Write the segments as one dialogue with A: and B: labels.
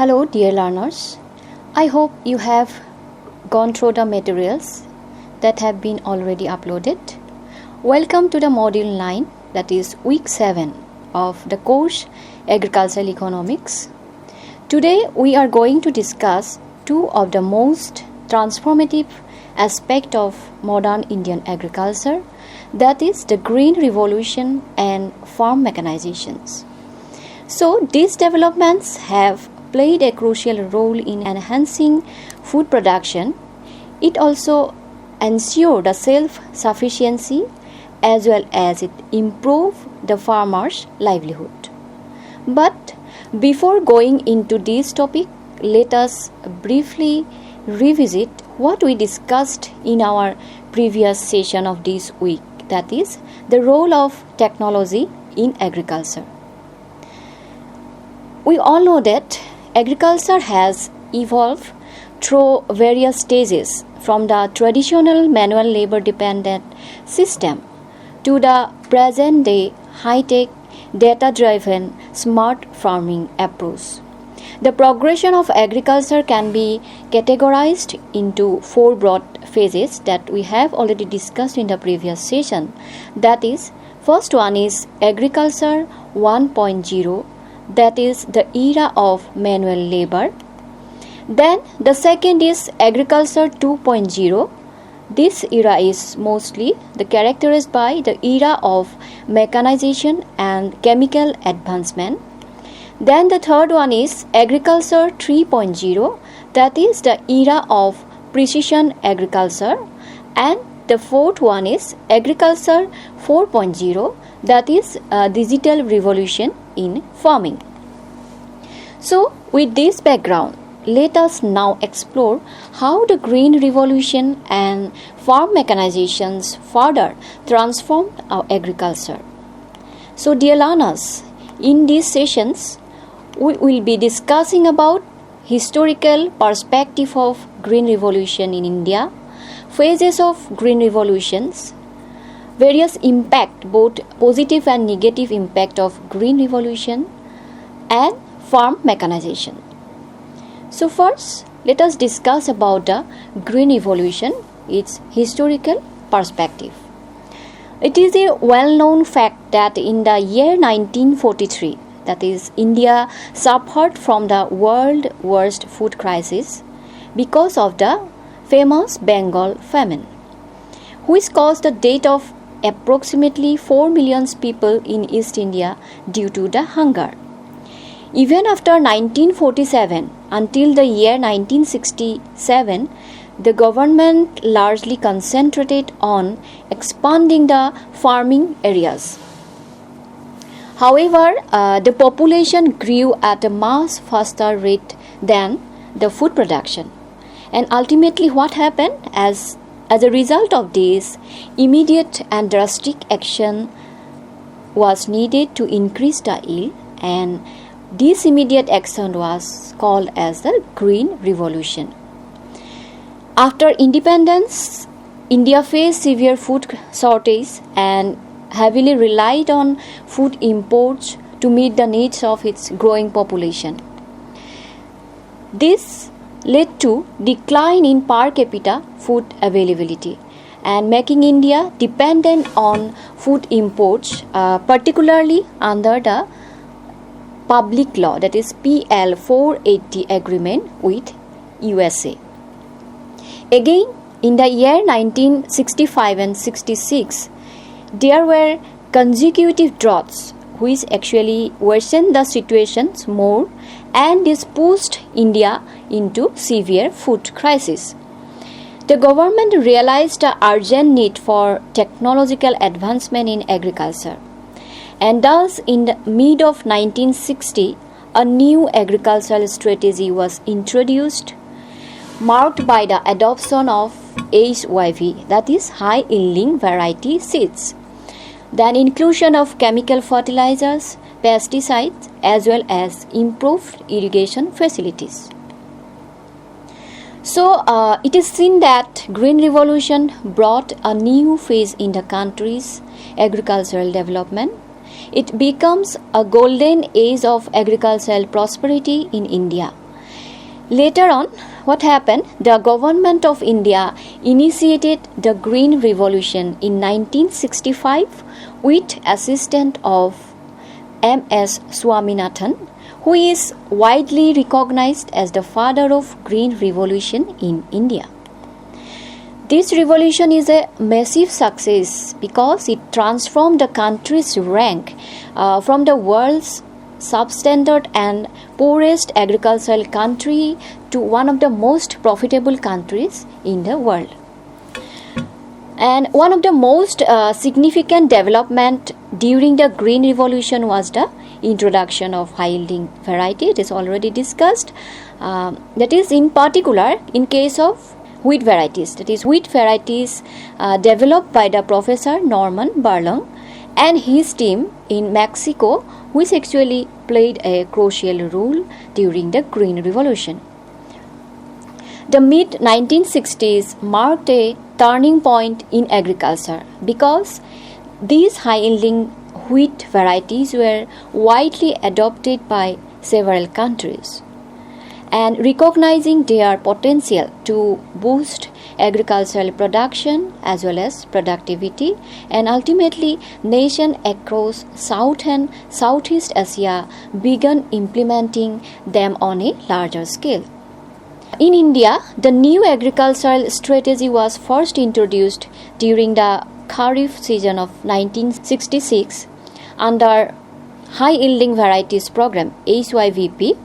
A: Hello, dear learners. I hope you have gone through the materials that have been already uploaded. Welcome to the module 9, that is week 7 of the course Agricultural Economics. Today we are going to discuss two of the most transformative aspects of modern Indian agriculture, that is the Green Revolution and farm mechanizations. So these developments have played a crucial role in enhancing food production. It also ensured the self-sufficiency as well as it improved the farmer's livelihood. But before going into this topic, let us briefly revisit what we discussed in our previous session of this week, that is the role of technology in agriculture. We all know that agriculture has evolved through various stages, from the traditional manual labor dependent system to the present day high-tech data driven smart farming approach. The progression of agriculture can be categorized into four broad phases that we have already discussed in the previous session. That is, first one is agriculture 1.0, that is the era of manual labor. Then the second is agriculture 2.0. This era is mostly characterized by the era of mechanization and chemical advancement. Then the third one is agriculture 3.0, that is the era of precision agriculture. And the fourth one is agriculture 4.0, that is digital revolution in farming. So with this background, let us now explore how the Green Revolution and farm mechanizations further transformed our agriculture. So dear learners, in these sessions, we will be discussing about historical perspective of Green Revolution in India, phases of Green Revolutions, various impact, both positive and negative impact of Green Revolution, and farm mechanization. So first, let us discuss about the Green Revolution, its historical perspective. It is a well-known fact that in the year 1943, that is, India suffered from the world's worst food crisis because of the famous Bengal famine, which caused the death of approximately 4 million people in East India due to the hunger. Even after 1947, until the year 1967, the government largely concentrated on expanding the farming areas. However, the population grew at a much faster rate than the food production. And ultimately what happened? As a result of this, immediate and drastic action was needed to increase the yield, and this immediate action was called as the Green Revolution. After independence, India faced severe food shortage and heavily relied on food imports to meet the needs of its growing population. This led to decline in per capita food availability and making India dependent on food imports, particularly under the public law, that is PL 480 agreement with USA. Again, in the year 1965 and 66, there were consecutive droughts which actually worsened the situations more, and this pushed India into severe food crisis. The government realized the urgent need for technological advancement in agriculture. And thus, in the mid of 1960, a new agricultural strategy was introduced, marked by the adoption of HYV, that is high-yielding variety seeds, then inclusion of chemical fertilizers, pesticides, as well as improved irrigation facilities. So, it is seen that Green Revolution brought a new phase in the country's agricultural development. It becomes a golden age of agricultural prosperity in India, Later on, what happened? The government of India initiated the Green Revolution in 1965 with assistance of M.S. Swaminathan, who is widely recognized as the father of Green Revolution in India. This revolution is a massive success because it transformed the country's rank from the world's substandard and poorest agricultural country to one of the most profitable countries in the world. And one of the most significant development during the Green Revolution was the introduction of high-yielding variety. It is already discussed. That is, in particular, in case of wheat varieties. That is, wheat varieties developed by the Professor Norman Borlaug and his team in Mexico, which actually played a crucial role during the Green Revolution. The mid-1960s marked a turning point in agriculture because these high-yielding wheat varieties were widely adopted by several countries. And recognizing their potential to boost agricultural production as well as productivity, and ultimately nations across South and Southeast Asia began implementing them on a larger scale. In India, the new agricultural strategy was first introduced during the Kharif season of 1966 under High Yielding Varieties Program (HYVP).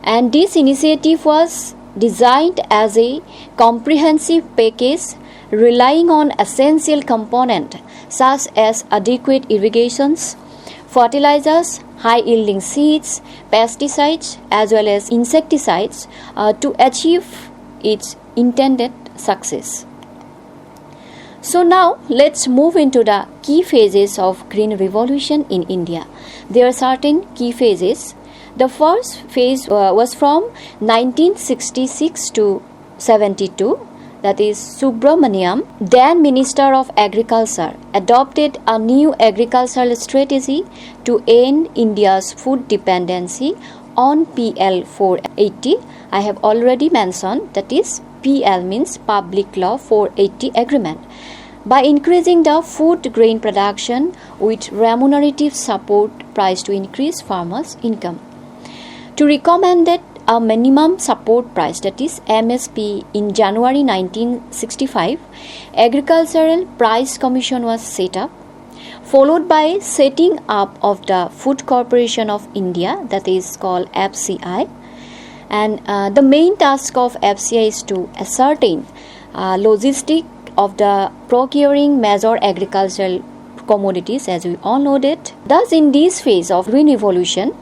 A: And this initiative was designed as a comprehensive package relying on essential components such as adequate irrigations, fertilizers, high-yielding seeds, pesticides as well as insecticides to achieve its intended success. So now let's move into the key phases of Green Revolution in India. There are certain key phases. The first phase was from 1966 to 72, that is Subramaniam, then Minister of Agriculture, adopted a new agricultural strategy to end India's food dependency on PL 480. I have already mentioned, that is PL means Public Law 480 Agreement, by increasing the food grain production with remunerative support price to increase farmers' income. To recommend a minimum support price, that is MSP, in January 1965, Agricultural Price Commission was set up, followed by setting up of the Food Corporation of India, that is called FCI. And the main task of FCI is to ascertain logistics of the procuring major agricultural commodities, as we all know that. Thus, in this phase of Green Revolution,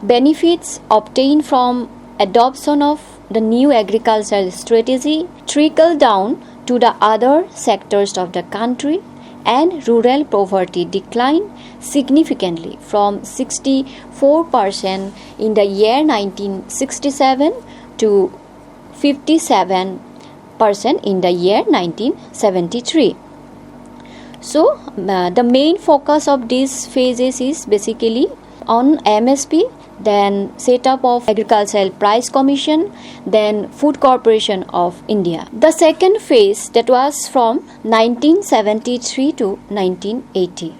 A: benefits obtained from adoption of the new agricultural strategy trickle down to the other sectors of the country, and rural poverty declined significantly from 64% in the year 1967 to 57% in the year 1973. So, the main focus of these phases is basically on MSP, then setup of Agricultural Price Commission, then Food Corporation of India. The second phase, that was from 1973 to 1980.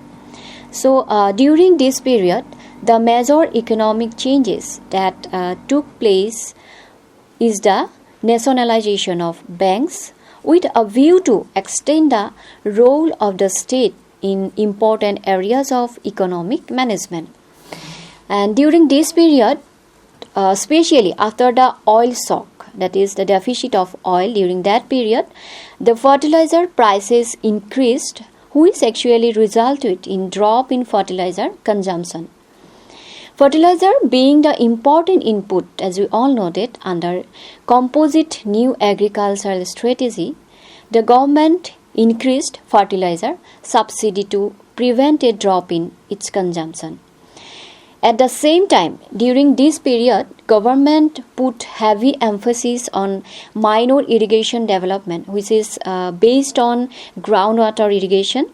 A: So during this period, the major economic changes that took place is the nationalization of banks with a view to extend the role of the state in important areas of economic management. And during this period, especially after the oil shock, that is the deficit of oil during that period, the fertilizer prices increased, which actually resulted in drop in fertilizer consumption. Fertilizer being the important input, as we all know that, under composite new agricultural strategy, the government increased fertilizer subsidy to prevent a drop in its consumption. At the same time, during this period, government put heavy emphasis on minor irrigation development, which is based on groundwater irrigation,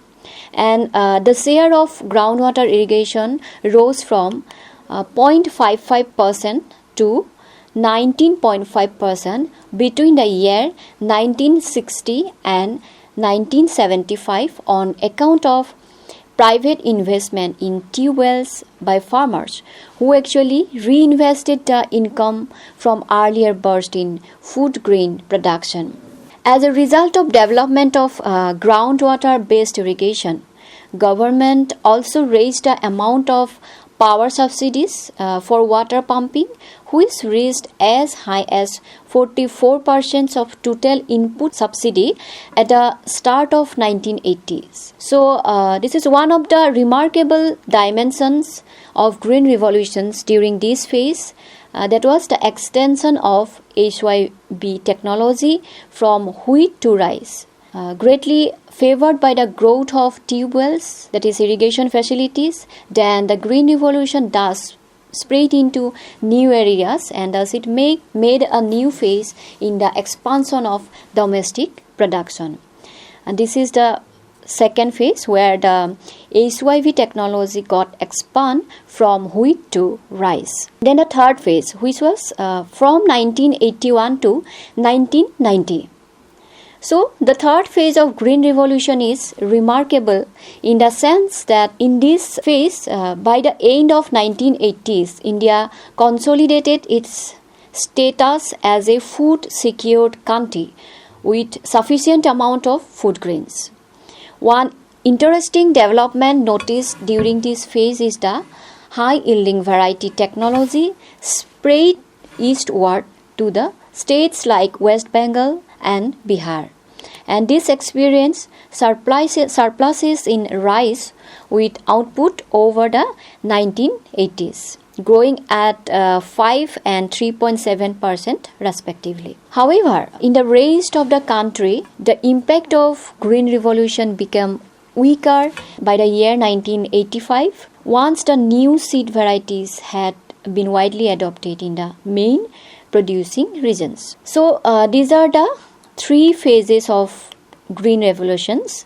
A: and the share of groundwater irrigation rose from 0.55% to 19.5% between the year 1960 and 1975 on account of private investment in tube wells by farmers who actually reinvested the income from earlier burst in food grain production. As a result of development of groundwater-based irrigation, government also raised the amount of power subsidies for water pumping, which reached as high as 44% of total input subsidy at the start of 1980s. So this is one of the remarkable dimensions of green revolutions during this phase. That was the extension of HYB technology from wheat to rice. Greatly favored by the growth of tube wells, that is irrigation facilities, then the green revolution thus spread into new areas, and thus it made a new phase in the expansion of domestic production. And this is the second phase where the HYV technology got expanded from wheat to rice. Then the third phase, which was from 1981 to 1990. So the third phase of green revolution is remarkable in the sense that in this phase, by the end of 1980s, India consolidated its status as a food secured country with sufficient amount of food grains. One interesting development noticed during this phase is the high yielding variety technology spread eastward to the states like West Bengal and Bihar. And this experienced surpluses in rice with output over the 1980s, growing at 5 and 3.7% respectively. However, in the rest of the country, the impact of green revolution became weaker by the year 1985, once the new seed varieties had been widely adopted in the main producing regions. So these are the three phases of green revolutions.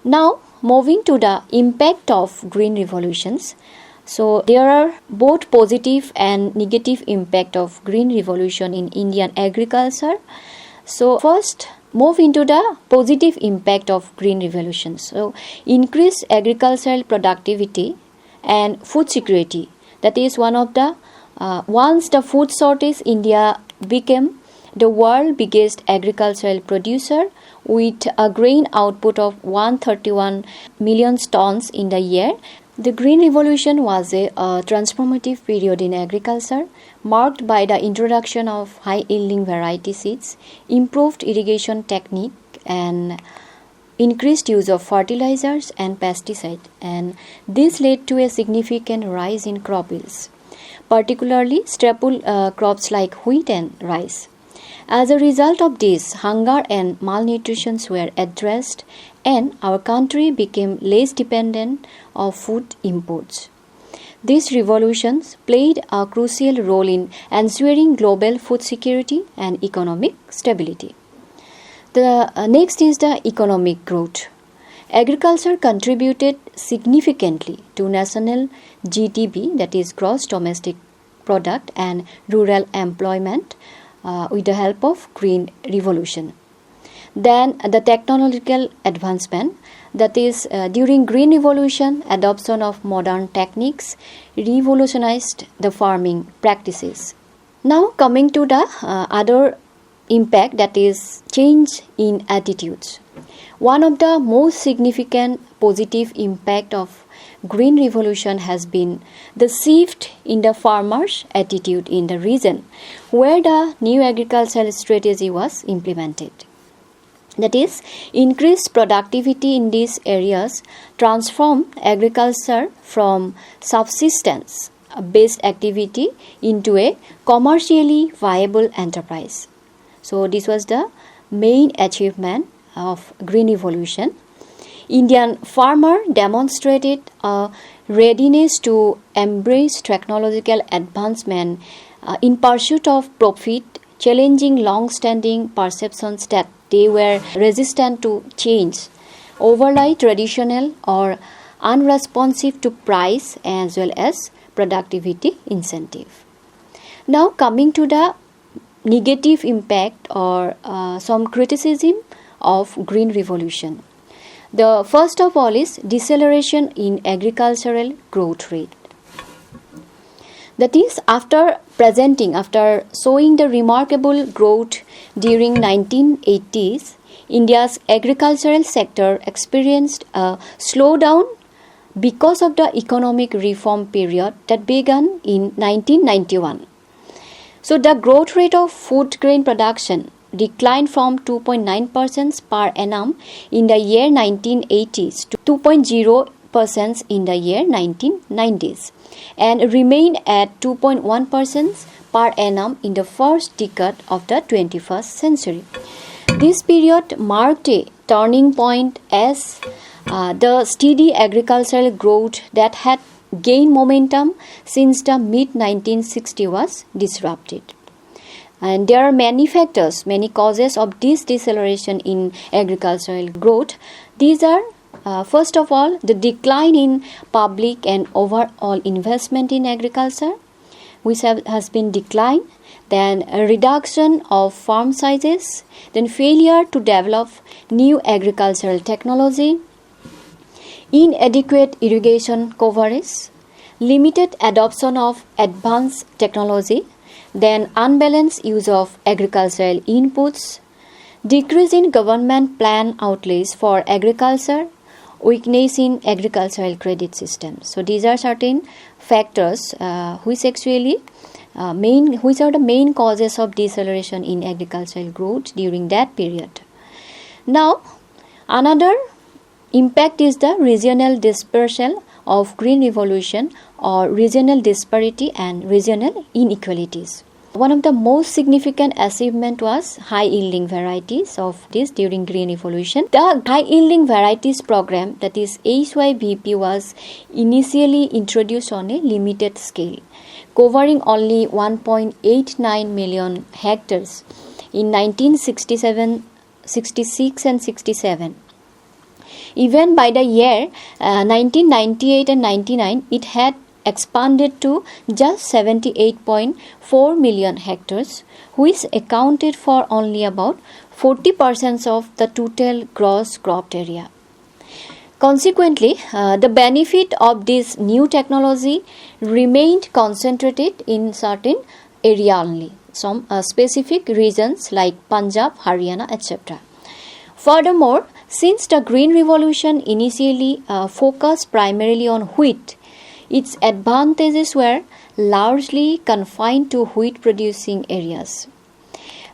A: Now moving to the impact of green revolutions. So there are both positive and negative impact of green revolution in Indian agriculture. So first move into the positive impact of green revolution. So increased agricultural productivity and food security. That is one of the once the food shortage, India became the world's biggest agricultural producer with a grain output of 131 million tons in the year. The Green Revolution was a transformative period in agriculture, marked by the introduction of high-yielding variety seeds, improved irrigation technique, and increased use of fertilizers and pesticides. And this led to a significant rise in crop yields, particularly staple crops like wheat and rice. As a result of this, hunger and malnutrition were addressed, and our country became less dependent on food imports. These revolutions played a crucial role in ensuring global food security and economic stability. The next is the economic growth. Agriculture contributed significantly to national GDP, that is gross domestic product, and rural employment with the help of green revolution. Then the technological advancement, that is during green revolution, adoption of modern techniques revolutionized the farming practices. Now coming to the other impact, that is change in attitudes. One of the most significant positive impact of green revolution has been the shift in the farmers' attitude in the region where the new agricultural strategy was implemented. That is, increased productivity in these areas transformed agriculture from subsistence-based activity into a commercially viable enterprise. So this was the main achievement of green revolution. Indian farmer demonstrated a readiness to embrace technological advancement in pursuit of profit, challenging long-standing perceptions that they were resistant to change, overly traditional or unresponsive to price as well as productivity incentive. Now coming to the negative impact or some criticism of Green Revolution. The first of all is deceleration in agricultural growth rate. That is, after showing the remarkable growth during 1980s, India's agricultural sector experienced a slowdown because of the economic reform period that began in 1991. So the growth rate of food grain production declined from 2.9% per annum in the year 1980s to 2.0% in the year 1990s and remained at 2.1% per annum in the first decade of the 21st century. This period marked a turning point as the steady agricultural growth that had gained momentum since the mid-1960s was disrupted. And there are many factors, many causes of this deceleration in agricultural growth. These are, first of all, the decline in public and overall investment in agriculture, which has been declined, then a reduction of farm sizes, then failure to develop new agricultural technology, inadequate irrigation coverage, limited adoption of advanced technology, then unbalanced use of agricultural inputs, decrease in government plan outlays for agriculture, weakness in agricultural credit systems. So these are certain factors which are the main causes of deceleration in agricultural growth during that period. Now, another impact is the regional dispersal of Green Revolution or regional disparity and regional inequalities. One of the most significant achievement was high-yielding varieties of this during Green Revolution. The high-yielding varieties program, that is HYVP, was initially introduced on a limited scale, covering only 1.89 million hectares in 1967, 66 and 67. Even by the year 1998 and 99, it had expanded to just 78.4 million hectares, which accounted for only about 40% of the total gross cropped area. Consequently, the benefit of this new technology remained concentrated in certain area only, some specific regions like Punjab, Haryana, etc. Furthermore, since the Green Revolution initially focused primarily on wheat, its advantages were largely confined to wheat producing areas.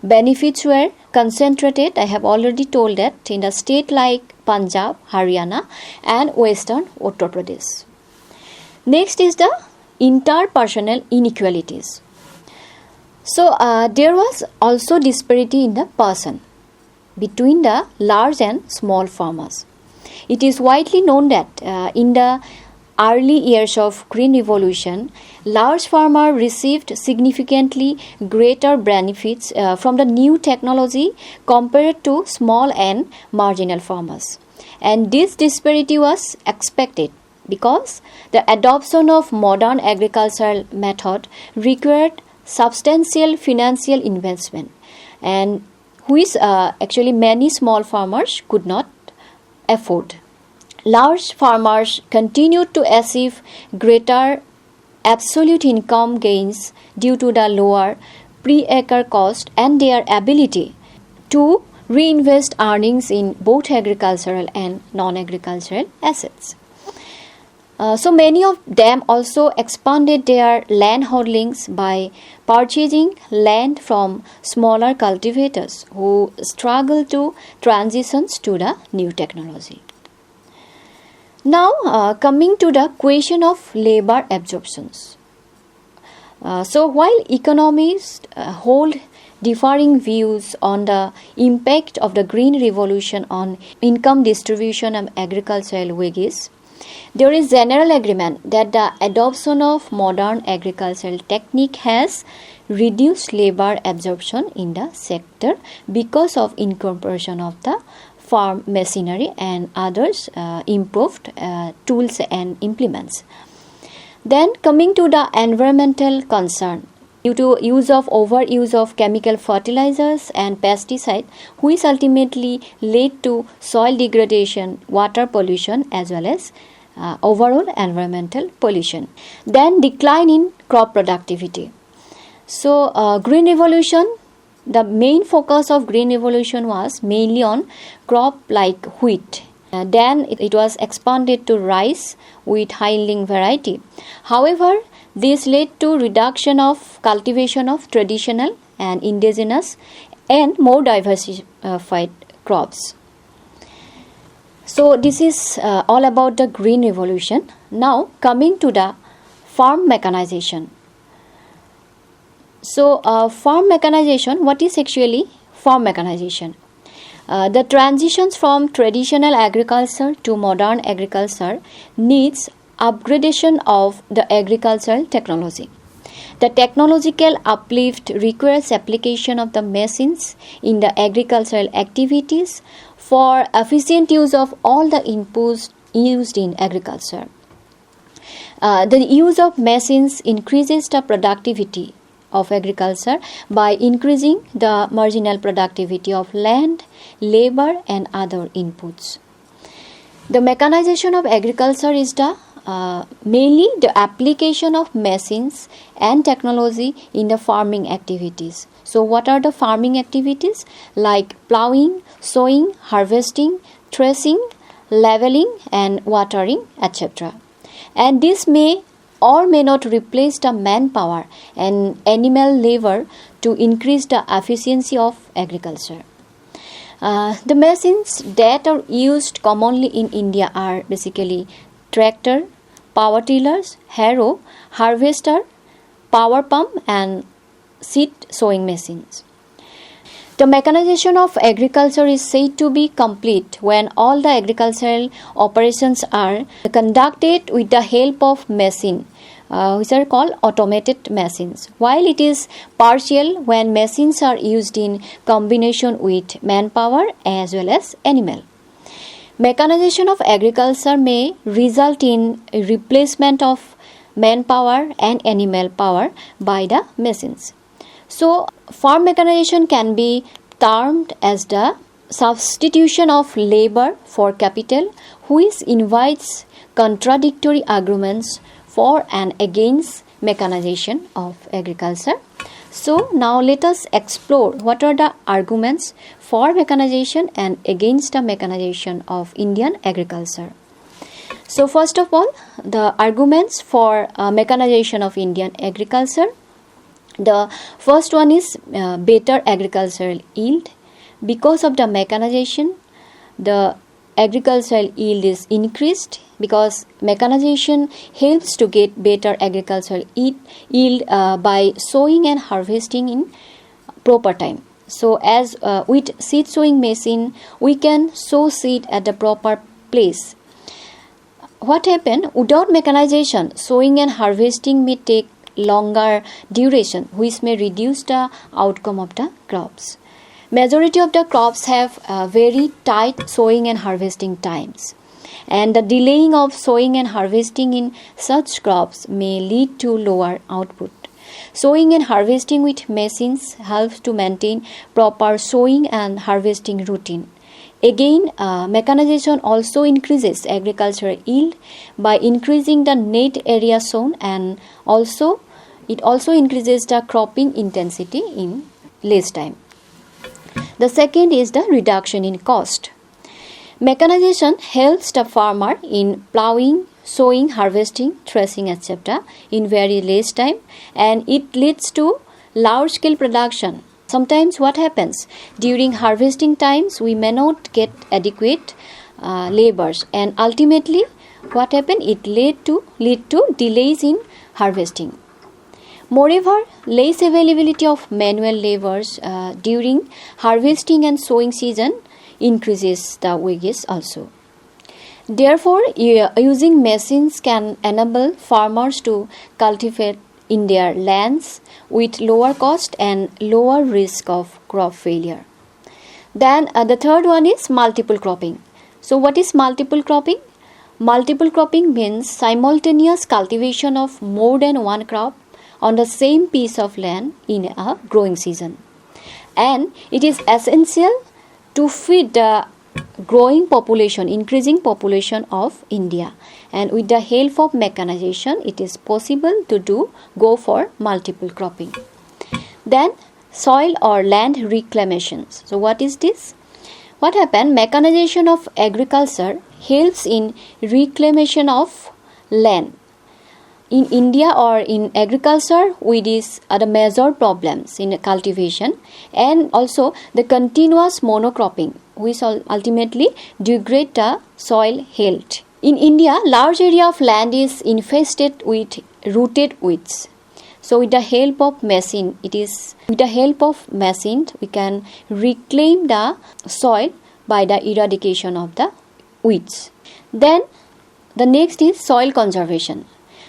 A: Benefits were concentrated, I have already told that, in a state like Punjab, Haryana and Western Uttar Pradesh. Next is the interpersonal inequalities. So there was also disparity in the person between the large and small farmers. It is widely known that in the early years of Green Revolution, large farmers received significantly greater benefits from the new technology compared to small and marginal farmers. And this disparity was expected because the adoption of modern agricultural method required substantial financial investment, and which actually many small farmers could not afford. Large farmers continued to achieve greater absolute income gains due to the lower per-acre cost and their ability to reinvest earnings in both agricultural and non-agricultural assets. So many of them also expanded their land holdings by purchasing land from smaller cultivators who struggled to transition to the new technology. Now, coming to the question of labor absorptions. So while economists hold differing views on the impact of the Green Revolution on income distribution and agricultural wages, there is general agreement that the adoption of modern agricultural technique has reduced labor absorption in the sector because of incorporation of the farm machinery and others improved tools and implements. Then coming to the environmental concern, due to overuse of chemical fertilizers and pesticides, which ultimately led to soil degradation, water pollution, as well as overall environmental pollution. Then decline in crop productivity. So green revolution, the main focus of green revolution was mainly on crop like wheat. Then it was expanded to rice with high-yielding variety. However, this led to reduction of cultivation of traditional and indigenous and more diversified crops. So this is all about the green revolution. Now coming to the farm mechanization. So farm mechanization, what is actually farm mechanization? The transitions from traditional agriculture to modern agriculture needs upgradation of the agricultural technology. The technological uplift requires application of the machines in the agricultural activities for efficient use of all the inputs used in agriculture. The use of machines increases the productivity of agriculture by increasing the marginal productivity of land, labor, and other inputs. The mechanization of agriculture is the mainly the application of machines and technology in the farming activities. So what are the farming activities? Like plowing, sowing, harvesting, threshing, leveling, and watering, etc. And this may or may not replace the manpower and animal labor to increase the efficiency of agriculture. The machines that are used commonly in India are basically tractor, power tillers, harrow, harvester, power pump, and seed sowing machines. The mechanization of agriculture is said to be complete when all the agricultural operations are conducted with the help of machine, which are called automated machines, while it is partial when machines are used in combination with manpower as well as animal. Mechanization of agriculture may result in a replacement of manpower and animal power by the machines. So, farm mechanization can be termed as the substitution of labor for capital, which invites contradictory arguments for and against mechanization of agriculture. So, now let us explore what are the arguments for mechanization and against the mechanization of Indian agriculture. So, first of all, the arguments for mechanization of Indian agriculture. The first one is better agricultural yield. Because of the mechanization, the agricultural yield is increased, because mechanization helps to get better agricultural yield by sowing and harvesting in proper time. So as with seed sowing machine, we can sow seed at the proper place. What happened? Without mechanization, sowing and harvesting may take longer duration, which may reduce the outcome of the crops. Majority of the crops have very tight sowing and harvesting times, and the delaying of sowing and harvesting in such crops may lead to lower output. Sowing and harvesting with machines helps to maintain proper sowing and harvesting routine. Again, mechanization also increases agricultural yield by increasing the net area sown, and it also increases the cropping intensity in less time. The second is the reduction in cost. Mechanization helps the farmer in plowing, sowing, harvesting, threshing, etc. in very less time, and it leads to large scale production. Sometimes what happens during harvesting times, we may not get adequate labors, and ultimately what happened, it lead to delays in harvesting. Moreover, less availability of manual laborers during harvesting and sowing season increases the wages also. Therefore, using machines can enable farmers to cultivate in their lands with lower cost and lower risk of crop failure. Then the third one is multiple cropping. So what is multiple cropping? Multiple cropping means simultaneous cultivation of more than one crop on the same piece of land in a growing season. And it is essential to feed the growing population, increasing population of India. And with the help of mechanization, it is possible to go for multiple cropping. Then soil or land reclamations. So what is this? What happened? Mechanization of agriculture helps in reclamation of land. In India or in agriculture, these are the major problems in cultivation, and also the continuous monocropping, which ultimately degrade the soil health. In India, large area of land is infested with rooted weeds. So with the help of machine, we can reclaim the soil by the eradication of the weeds. Then the next is soil conservation.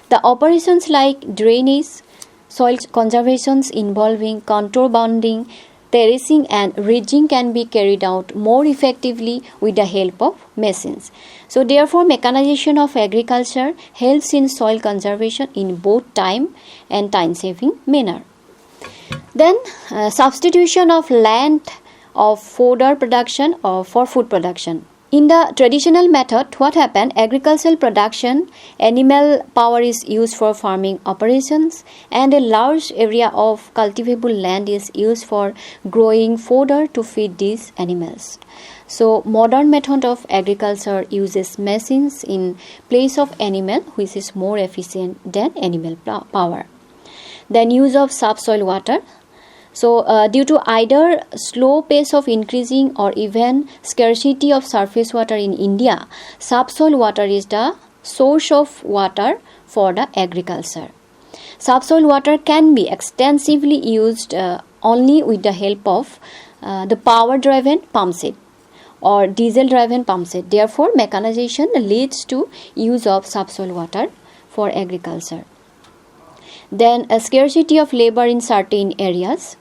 A: The operations like drainage, soil conservations involving contour bounding, terracing and ridging can be carried out more effectively with the help of machines. So therefore, mechanization of agriculture helps in soil conservation in both time and time-saving manner. Then substitution of land of fodder production or for food production. In the traditional method, what happened? Agricultural production, animal power is used for farming operations, and a large area of cultivable land is used for growing fodder to feed these animals. So, modern method of agriculture uses machines in place of animal, which is more efficient than animal power. Then use of subsoil water. So, due to either slow pace of increasing or even scarcity of surface water in India, subsoil water is the source of water for the agriculture. Subsoil water can be extensively used only with the help of the power-driven pump set or diesel-driven pump set. Therefore, mechanization leads to use of subsoil water for agriculture. Then, a scarcity of labor in certain areas.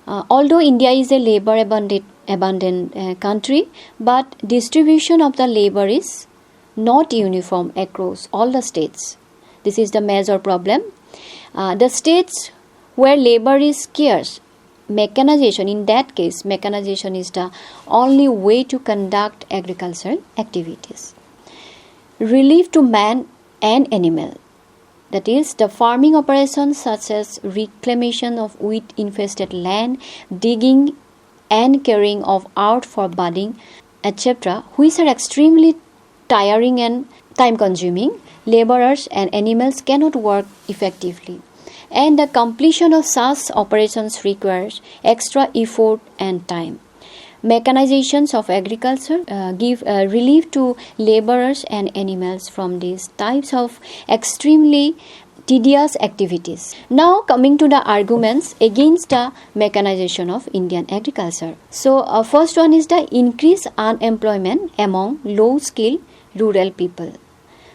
A: Although India is a labor abundant country, but distribution of the labor is not uniform across all the states. This is the major problem. The states where labor is scarce, mechanization is the only way to conduct agricultural activities. Relief to man and animal. That is, the farming operations such as reclamation of weed-infested land, digging and carrying of earth for budding, etc., which are extremely tiring and time-consuming, laborers and animals cannot work effectively. And the completion of such operations requires extra effort and time. Mechanizations of agriculture give relief to laborers and animals from these types of extremely tedious activities. Now coming to the arguments against the mechanization of Indian agriculture. So first one is the increased unemployment among low-skilled rural people.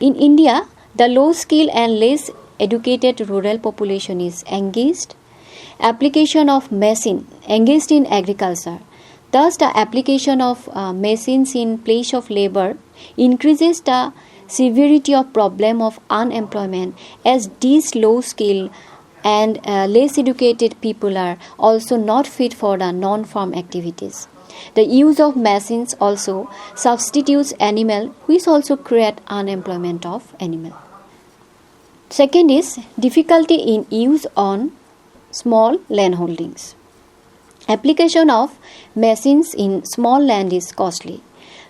A: In India, the low-skilled and less educated rural population is engaged. Application of machine engaged in agriculture. Thus, the application of machines in place of labor increases the severity of problem of unemployment, as these low-skilled and less educated people are also not fit for the non-farm activities. The use of machines also substitutes animal, which also create unemployment of animal. Second is difficulty in use on small land holdings. Application of machines in small land is costly.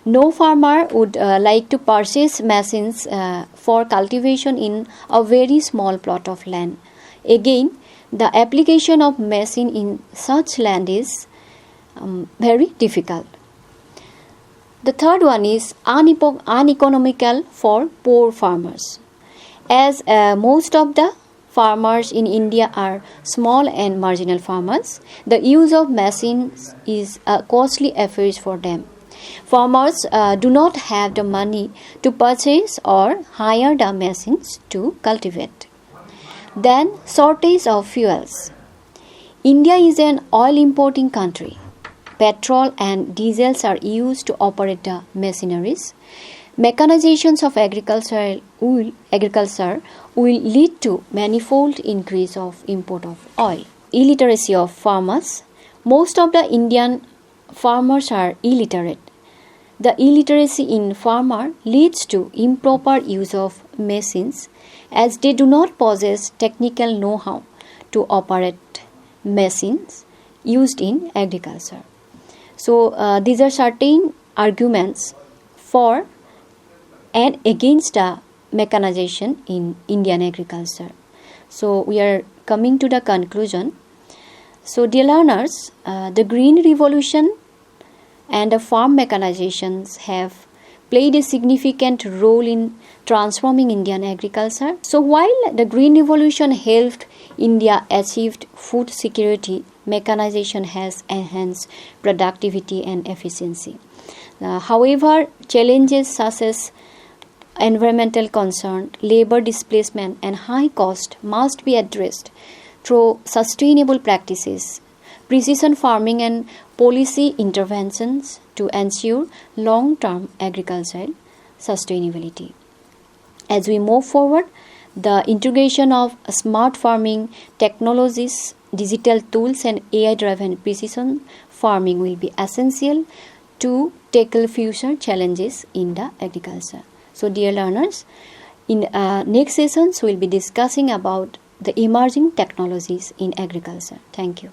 A: No farmer would like to purchase machines for cultivation in a very small plot of land. Again, the application of machine in such land is very difficult. The third one is uneconomical for poor farmers. As most of the farmers in India are small and marginal farmers, the use of machines is a costly affair for them. Farmers do not have the money to purchase or hire the machines to cultivate. Then, shortage of fuels. India is an oil importing country. Petrol and diesels are used to operate the machineries. Mechanizations of agriculture will lead to manifold increase of import of oil. Illiteracy of farmers. Most of the Indian farmers are illiterate. The illiteracy in farmer leads to improper use of machines as they do not possess technical know-how to operate machines used in agriculture. So these are certain arguments for and against the mechanization in Indian agriculture. So we are coming to the conclusion. So dear learners, the Green Revolution and the farm mechanizations have played a significant role in transforming Indian agriculture. So while the Green Revolution helped India achieve food security, mechanization has enhanced productivity and efficiency. However, challenges such as environmental concern, labor displacement, and high cost must be addressed through sustainable practices, precision farming, and policy interventions to ensure long-term agricultural sustainability. As we move forward, the integration of smart farming technologies, digital tools, and AI-driven precision farming will be essential to tackle future challenges in the agriculture. So dear learners, in next sessions we will be discussing about the emerging technologies in agriculture. Thank you.